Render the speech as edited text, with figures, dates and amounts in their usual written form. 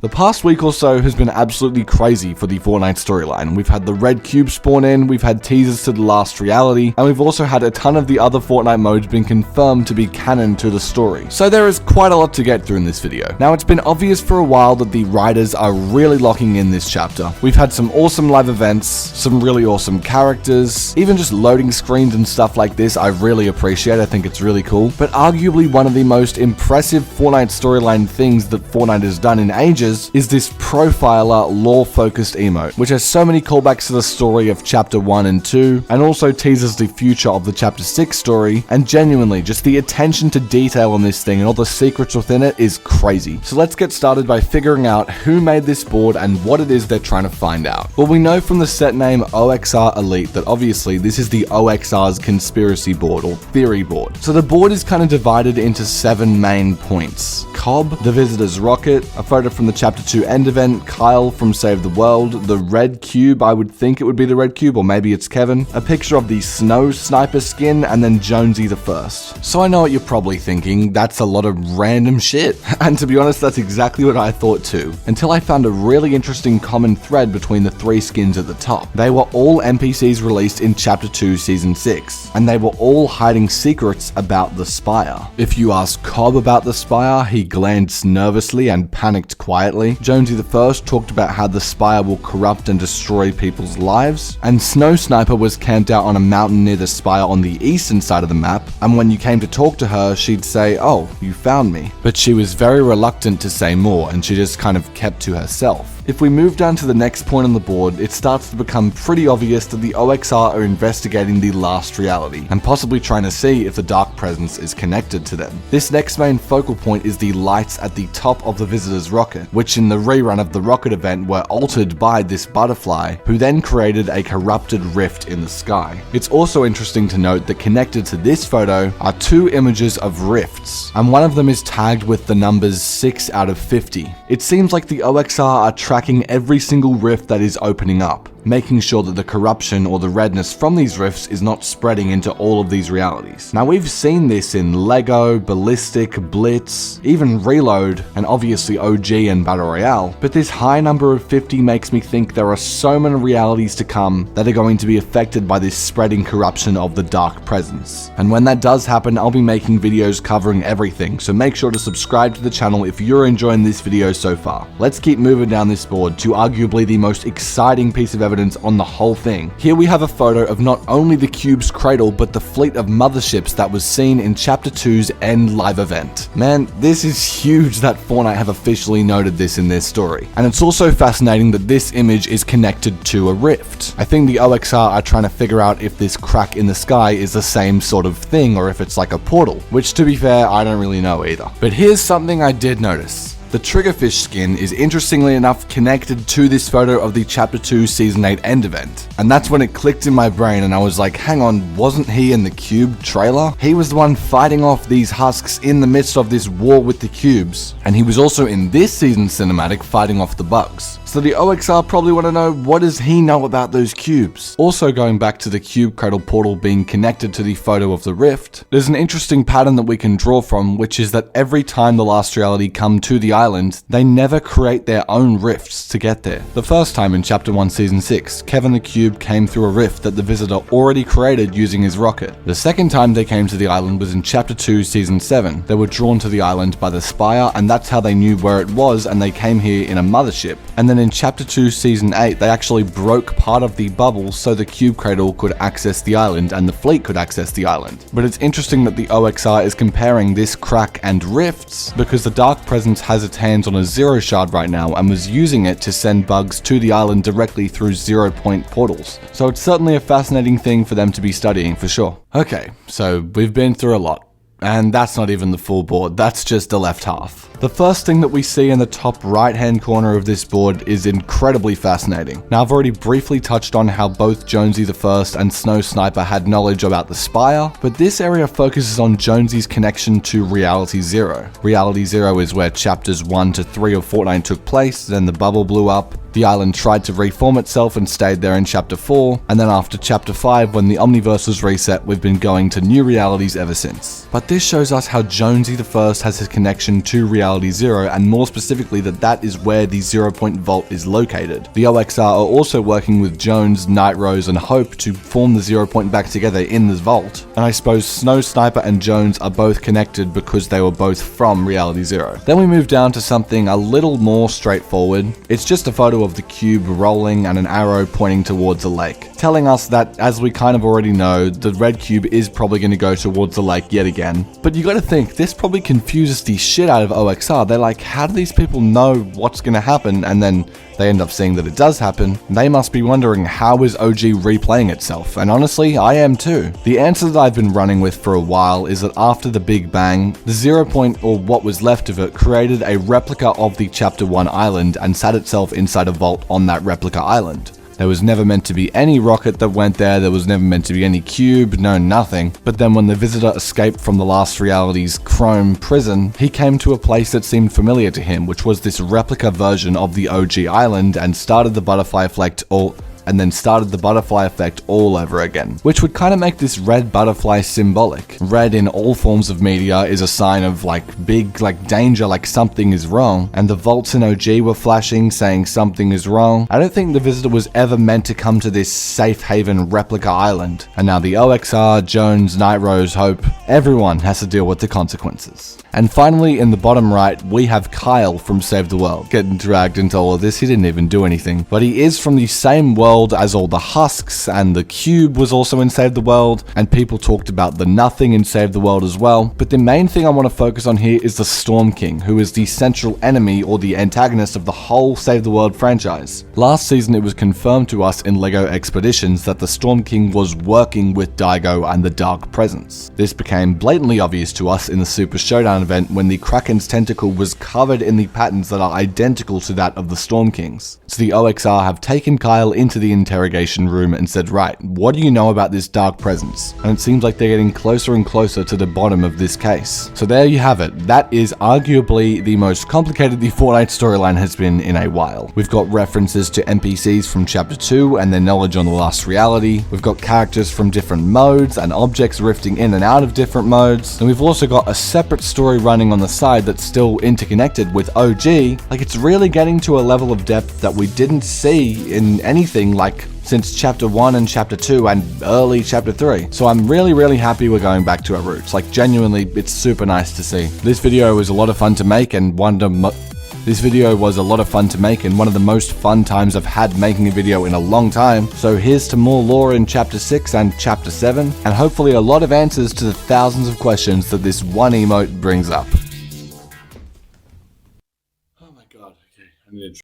The past week or so has been absolutely crazy for the Fortnite storyline. We've had the red cube spawn in, we've had teasers to the last reality, and we've also had a ton of the other Fortnite modes being confirmed to be canon to the story. So there is quite a lot to get through in this video. Now, it's been obvious for a while that the writers are really locking in this chapter. We've had some awesome live events, some really awesome characters, even just loading screens and stuff like this I really appreciate. I think it's really cool. But arguably one of the most impressive Fortnite storyline things that Fortnite has done in ages is this profiler lore-focused emote, which has so many callbacks to the story of Chapter 1 and 2, and also teases the future of the Chapter 6 story, and genuinely, just the attention to detail on this thing and all the secrets within it is crazy. So let's get started by figuring out who made this board and what it is they're trying to find out. Well, we know from the set name OXR Elite that obviously this is the OXR's conspiracy board or theory board. So the board is kind of divided into 7 main points. Cobb, the Visitor's Rocket, a photo from the Chapter 2 end event, Kyle from Save the World, the red cube, I would think it would be the red cube, or maybe it's Kevin, a picture of the snow sniper skin, and then Jonesy the First. So I know what you're probably thinking, that's a lot of random shit. And to be honest, that's exactly what I thought too, until I found a really interesting common thread between the 3 skins at the top. They were all NPCs released in Chapter 2 Season 6, and they were all hiding secrets about the Spire. If you ask Cobb about the Spire, he glanced nervously and panicked quietly. Jonesy the First talked about how the Spire will corrupt and destroy people's lives, and Snow Sniper was camped out on a mountain near the Spire on the eastern side of the map, and when you came to talk to her, she'd say, "Oh, you found me." But she was very reluctant to say more, and she just kind of kept to herself. If we move down to the next point on the board, it starts to become pretty obvious that the OXR are investigating the last reality, and possibly trying to see if the Dark Presence is connected to them. This next main focal point is the lights at the top of the Visitor's Rocket, which in the rerun of the Rocket event were altered by this butterfly, who then created a corrupted rift in the sky. It's also interesting to note that connected to this photo are 2 images of rifts, and one of them is tagged with the numbers 6 out of 50. It seems like the OXR are tracking every single rift that is opening up, making sure that the corruption or the redness from these rifts is not spreading into all of these realities. Now, we've seen this in Lego, Ballistic, Blitz, even Reload, and obviously OG and Battle Royale, but this high number of 50 makes me think there are so many realities to come that are going to be affected by this spreading corruption of the Dark Presence. And when that does happen, I'll be making videos covering everything, so make sure to subscribe to the channel if you're enjoying this video so far. Let's keep moving down this board to arguably the most exciting piece of evidence on the whole thing. Here we have a photo of not only the cube's cradle, but the fleet of motherships that was seen in Chapter 2's end live event. Man, this is huge that Fortnite have officially noted this in their story. And it's also fascinating that this image is connected to a rift. I think the OXR are trying to figure out if this crack in the sky is the same sort of thing or if it's like a portal, which to be fair, I don't really know either. But here's something I did notice. The Triggerfish skin is interestingly enough connected to this photo of the Chapter 2 Season 8 end event. And that's when it clicked in my brain and I was like, hang on, wasn't he in the Cube trailer? He was the one fighting off these husks in the midst of this war with the cubes. And he was also in this season's cinematic fighting off the bugs. So the OXR probably want to know, what does he know about those cubes? Also, going back to the cube cradle portal being connected to the photo of the rift, there's an interesting pattern that we can draw from, which is that every time the last reality come to the island, they never create their own rifts to get there. The first time in Chapter 1 Season 6, Kevin the Cube came through a rift that the Visitor already created using his rocket. The second time they came to the island was in Chapter 2 Season 7. They were drawn to the island by the Spire, and that's how they knew where it was, and they came here in a mothership. And then in Chapter 2 Season 8, they actually broke part of the bubble so the cube cradle could access the island and the fleet could access the island. But it's interesting that the OXR is comparing this crack and rifts because the Dark Presence has its hands on a zero shard right now and was using it to send bugs to the island directly through 0 point portals. So it's certainly a fascinating thing for them to be studying for sure. Okay, so we've been through a lot. And that's not even the full board, that's just the left half. The first thing that we see in the top right hand corner of this board is incredibly fascinating. Now, I've already briefly touched on how both Jonesy the First and Snow Sniper had knowledge about the Spire, but this area focuses on Jonesy's connection to Reality Zero. Reality Zero is where chapters 1 to 3 of Fortnite took place, then the bubble blew up, the island tried to reform itself and stayed there in Chapter 4, and then after Chapter 5, when the Omniverse was reset, we've been going to new realities ever since. But this shows us how Jonesy the First has his connection to Reality Reality Zero, and more specifically that is where the 0-point vault is located. The OXR are also working with Jones, Night Rose, and Hope to form the 0-point back together in this vault, and I suppose Snow Sniper and Jones are both connected because they were both from Reality Zero. Then we move down to something a little more straightforward. It's just a photo of the cube rolling and an arrow pointing towards a lake, telling us that, as we kind of already know, the red cube is probably going to go towards the lake yet again. But you gotta think, this probably confuses the shit out of OXR. They're like, how do these people know what's going to happen? And then they end up seeing that it does happen. They must be wondering, how is OG replaying itself? And honestly, I am too. The answer that I've been running with for a while is that after the Big Bang, the 0-point, or what was left of it, created a replica of the Chapter 1 island and sat itself inside a vault on that replica island. There was never meant to be any rocket that went there was never meant to be any cube, no nothing. But then when the visitor escaped from the last reality's chrome prison, he came to a place that seemed familiar to him, which was this replica version of the OG island, and started the butterfly effect all over again, which would kind of make this red butterfly symbolic. Red in all forms of media is a sign of big danger, like something is wrong, and the vaults in OG were flashing saying something is wrong. I don't think the visitor was ever meant to come to this safe haven replica island, and now the OXR, Jones, Night Rose, Hope, everyone has to deal with the consequences. And finally, in the bottom right, we have Kyle from Save the World. Getting dragged into all of this, he didn't even do anything, but he is from the same world as all the husks, and the cube was also in Save the World, and people talked about the nothing in Save the World as well. But the main thing I want to focus on here is the Storm King, who is the central enemy or the antagonist of the whole Save the World franchise. Last season it was confirmed to us in LEGO Expeditions that the Storm King was working with Daigo and the Dark Presence. This became blatantly obvious to us in the Super Showdown event when the Kraken's tentacle was covered in the patterns that are identical to that of the Storm King's. So the OXR have taken Kyle into the interrogation room and said, right, what do you know about this Dark Presence? And it seems like they're getting closer and closer to the bottom of this case. So there you have it. That is arguably the most complicated the Fortnite storyline has been in a while. We've got references to NPCs from Chapter 2 and their knowledge on the last reality. We've got characters from different modes and objects rifting in and out of different modes. And we've also got a separate story running on the side that's still interconnected with OG. It's really getting to a level of depth that we didn't see in anything since Chapter 1 and Chapter 2 and early Chapter 3. So I'm really happy we're going back to our roots. Genuinely, it's super nice to see. This video was a lot of fun to make, and one of the most fun times I've had making a video in a long time. So here's to more lore in Chapter 6 and Chapter 7, and hopefully a lot of answers to the thousands of questions that this one emote brings up. Oh my god, okay, I need to